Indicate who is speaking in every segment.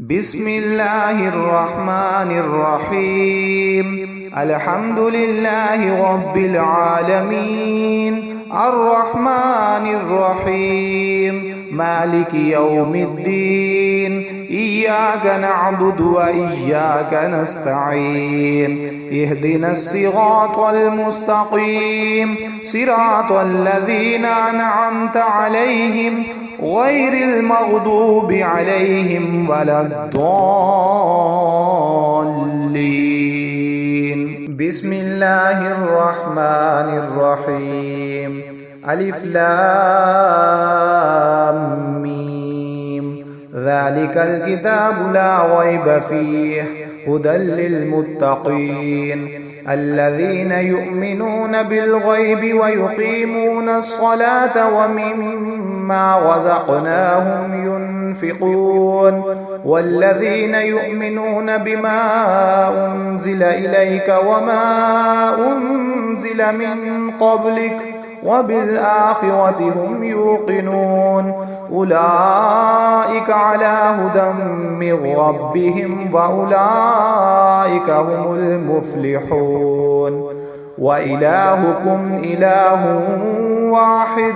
Speaker 1: بسم الله الرحمن الرحيم. الحمد لله رب العالمين، الرحمن الرحيم، مالك يوم الدين. إياك نعبد وإياك نستعين. اهدنا الصراط المستقيم، صراط الذين أنعمت عليهم غير المغضوب عليهم ولا الضالين. بسم الله الرحمن الرحيم. ألف لام ميم. ذلك الكتاب لا ريب فيه هدى للمتقين الذين يؤمنون بالغيب ويقيمون الصلاة ومما رزقناهم ينفقون والذين يؤمنون بما أنزل إليك وما أنزل من قبلك وبالآخرة هم يوقنون أولئك على هدى من ربهم وأولئك هم المفلحون. وإلهكم إله واحد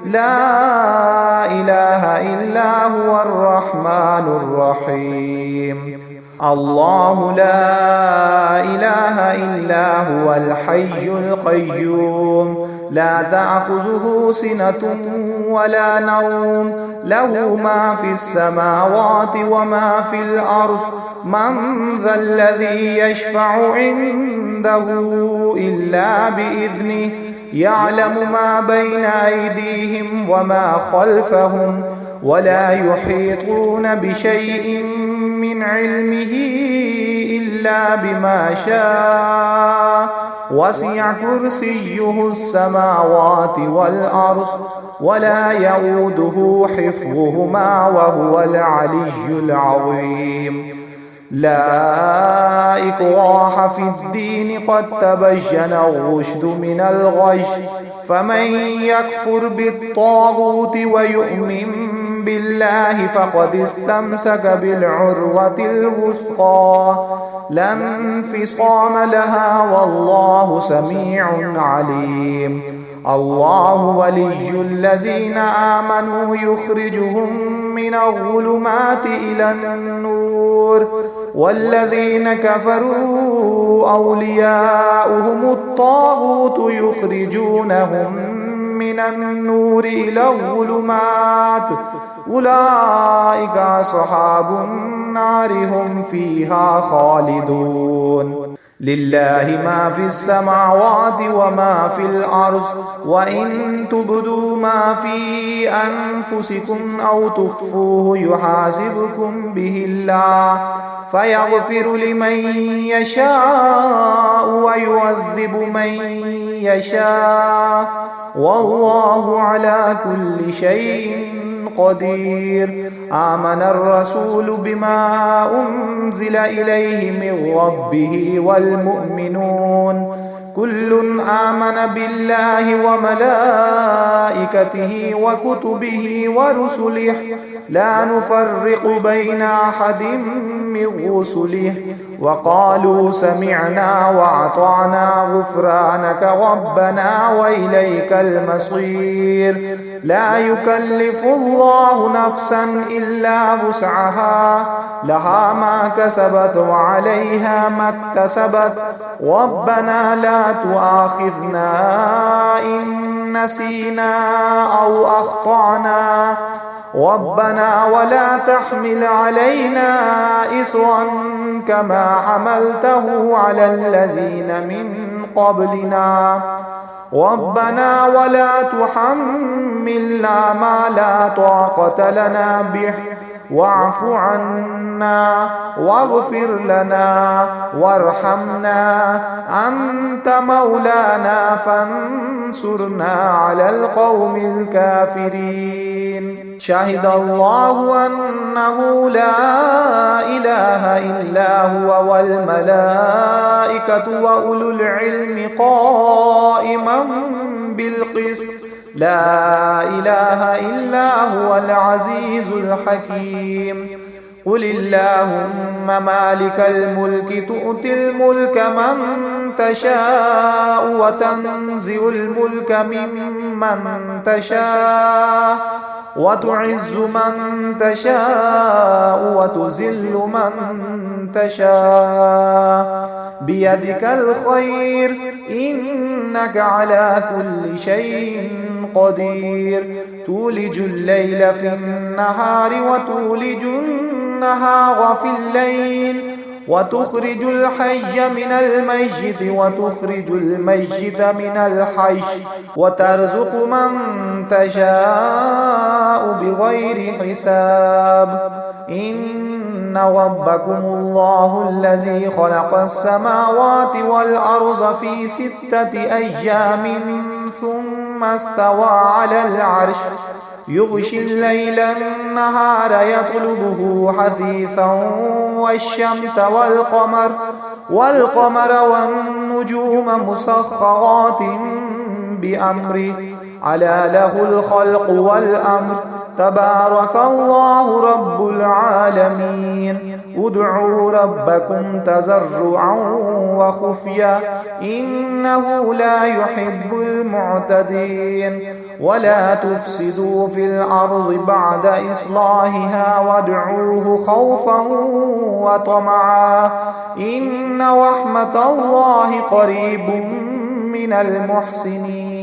Speaker 1: لا إله إلا هو الرحمن الرحيم. الله لا إله إلا هو الحي القيوم لا تأخذه سنة ولا نوم له ما في السماوات وما في الأرض من ذا الذي يشفع عنده إلا بإذنه يعلم ما بين أيديهم وما خلفهم ولا يحيطون بشيء من علمه إلا بما شاء وسع كرسيه السماوات والأرض ولا يؤوده حفظهما وهو العلي العظيم. لا إكراه في الدين قد تبين الرشد من الغي فمن يكفر بالطاغوت ويؤمن بالله فقد استمسك بالعروة الوثقى لا انفصام لها والله سميع عليم. الله ولي الذين آمنوا يخرجهم من الظلمات إلى النور والذين كفروا أولياؤهم الطاغوت يخرجونهم من النور إلى الظلمات أولئك أصحاب النار هم فيها خالدون. لله ما في السماوات وما في الأرض وإن تبدوا ما في أنفسكم أو تخفوه يحاسبكم به الله فيغفر لمن يشاء ويعذب من يشاء والله على كل شيء قدير. آمن الرسول بما أنزل إليه من ربه والمؤمنون كل آمن بالله وملائكته وكتبه ورسله لا نفرق بين أحد من رسله وقالوا سمعنا وأطعنا غفرانك ربنا وإليك المصير. لا يكلف الله نفسا إلا وسعها لها ما كسبت وعليها ما اكتسبت ربنا لا تؤاخذنا إن نسينا أو أخطأنا ربنا ولا تحمل علينا إصرا كما حملته على الذين من قبلنا ربنا ولا تحملنا ما لا طاقة لنا به واعف عنا واغفر لنا وارحمنا أنت مولانا فانصرنا على القوم الكافرين. شهد الله أنه لا إله إلا هو والملائكة وأولو العلم قائما بالقسط لا إله إلا هو العزيز الحكيم. قل اللهم مالك الملك تؤتي الملك من تشاء وتنزع الملك ممن تشاء وتعز من تشاء وتذل من تشاء بيدك الخير إنك على كل شيء قدير تولج الليل في النهار وتولج النهار في الليل وتخرج الحي من الميت وتخرج الميت من الحي وترزق من تشاء بغير حساب إن ربكم الله الذي خلق السماوات والأرض في 6 أيام ثم استوى على العرش يغشي الليل النهار يطلبه حثيثا والشمس والقمر والنجوم مسخرات بأمره ألا له الخلق والأمر تبارك الله رب العالمين ادعوا ربكم تضرعا وخفيا إنه لا يحب المعتدين ولا تفسدوا في الأرض بعد إصلاحها وادعوه خوفا وطمعا إن رحمة الله قريب من المحسنين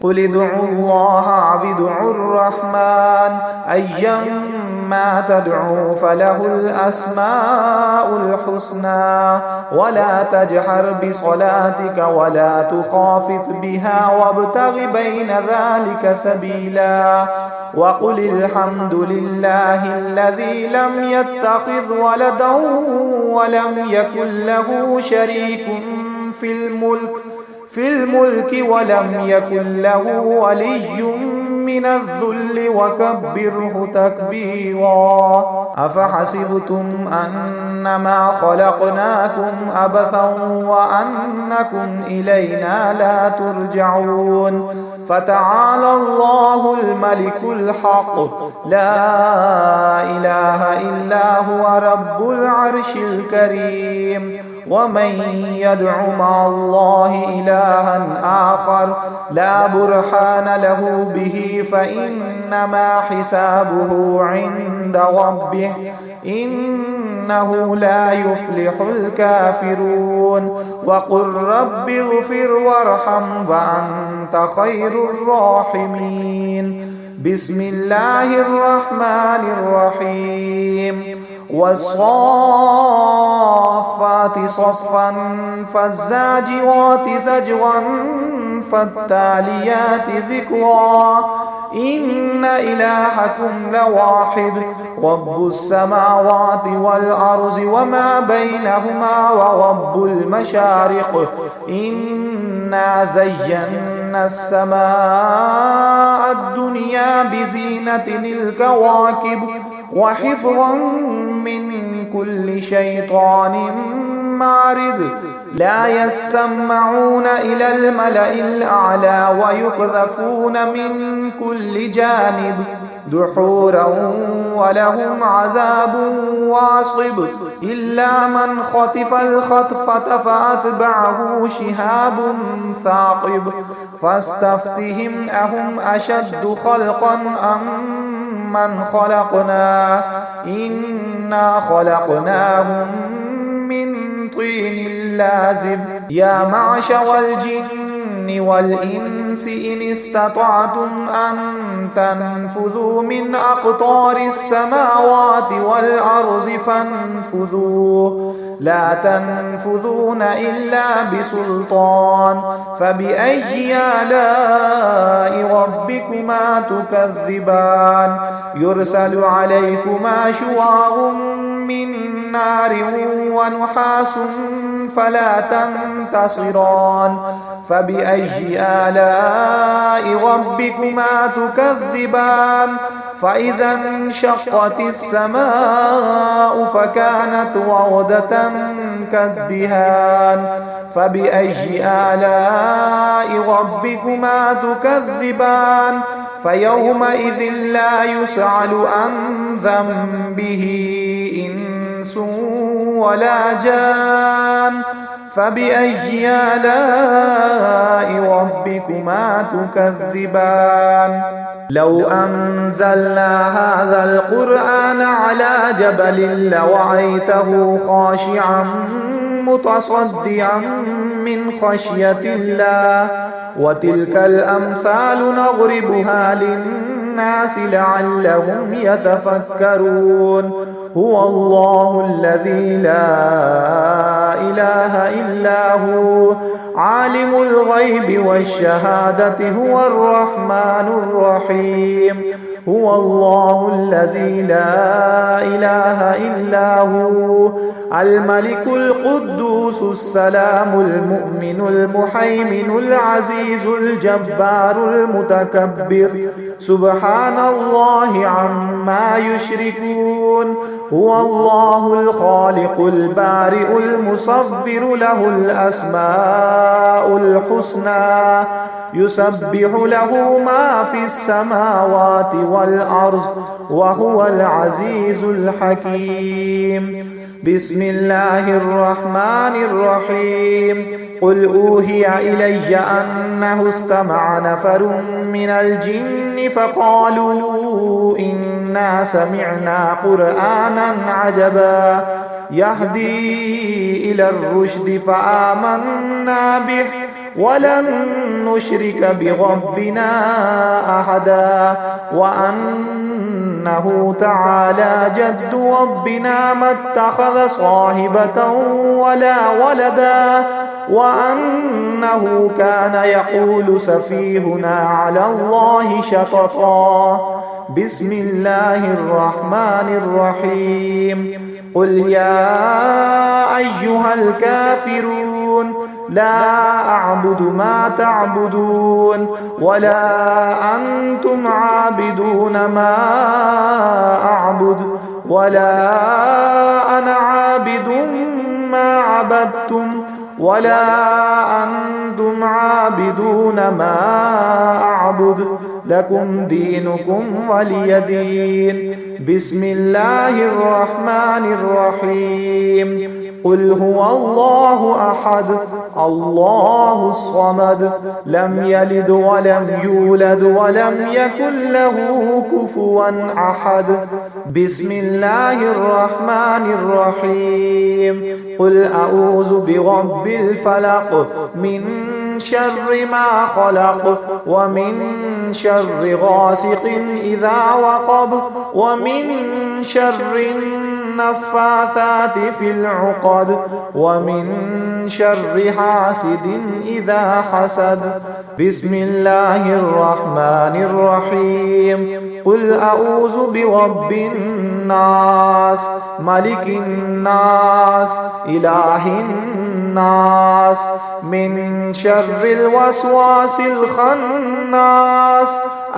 Speaker 1: قل ادعوا الله أو ادعوا الرحمن أيما تدعوا فله الأسماء الحسنى ولا تجهر بصلاتك ولا تخافت بها وابتغ بين ذلك سبيلا وقل الحمد لله الذي لم يتخذ ولدا ولم يكن له شريك في الملك ولم يكن له ولي من الذل وكبره تكبيرا أفحسبتم أنما خلقناكم عبثا وأنكم إلينا لا ترجعون فتعالى الله الملك الحق لا إله إلا هو رب العرش الكريم ومن يدع مع الله إلها آخر لا برهان له به فإنما حسابه عند ربه إنه لا يفلح الكافرون وقل رب اغفر وارحم وأنت خير الراحمين بسم الله الرحمن الرحيم والصافات صفا فالزاجرات زجرا فالتاليات ذكرا إن إلهكم لواحد رب السماوات والأرض وما بينهما ورب المشارق إنا زينا السماء الدنيا بزينة الكواكب وحفظا من كل شيطان مارد لا يسمعون إلى الملأ الأعلى ويقذفون من كل جانب دحورا ولهم عذاب واصب إلا من خطف الخطفة فأتبعه شهاب ثاقب فاستفتهم أهم أشد خلقا أم من خلقنا إنا خلقناهم من طين لازب يا معشر الجن والإنس إن استطعتم أن تنفذوا من أقطار السماوات والأرض فانفذوا لا تنفذون إلا بسلطان فبأي آلاء ربكما تكذبان يرسل عليكما شواظ من نار ونحاس فلا تنتصران فبأي آلاء ربكما تكذبان فإذا انشقت السماء فكانت وردة كالدهان فبأي آلاء ربكما تكذبان فيومئذ لا يسأل عن ذنبه إنس ولا جان فبأي آلاء ربكما تكذبان لو أنزلنا هذا القرآن على جبل لرأيته خاشعا متصدعا من خشية الله وتلك الأمثال نضربها للناس لعلهم يتفكرون هو الله الذي لا إله إلا هو عالم الغيب والشهادة هو الرحمن الرحيم هو الله الذي لا إله إلا هو الملك القدوس السلام المؤمن المهيمن العزيز الجبار المتكبر سبحان الله عما يشركون هو الله الخالق البارئ المصور له الأسماء الحسنى يسبح له ما في السماوات والأرض وهو العزيز الحكيم بسم الله الرحمن الرحيم قل أوحي إلي أنه استمع نفر من الجن فقالوا إنا سمعنا قرآنا عجبا يهدي إلى الرشد فآمنا به ولن نشرك بربنا أحدا وأنه تعالى جد ربنا ما اتخذ صاحبة ولا ولدا وأنه كان يقول سفيهنا على الله شططا بسم الله الرحمن الرحيم قل يا أيها الكافرون لا أعبد ما تعبدون ولا أنتم عابدون ما أعبد ولا أنا عابد ما عبدتم ولا أنتم عابدون ما أعبد لكم دينكم ولي دين بسم الله الرحمن الرحيم قل هو الله أحد الله الصمد لم يلد ولم يولد ولم يكن له كفوا أحد بسم الله الرحمن الرحيم قل أعوذ برب الفلق من شر ما خلق ومن شر غاسق إذا وقب ومن شر النفاثات في العقد ومن شر حاسد إذا حسد بسم الله الرحمن الرحيم قل أعوذ برب الناس ملك الناس إله الناس من شر الوسواس الخناس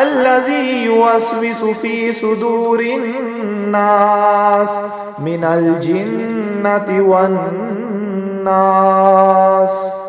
Speaker 1: الذي يوسوس في صدور الناس من الجنة والناس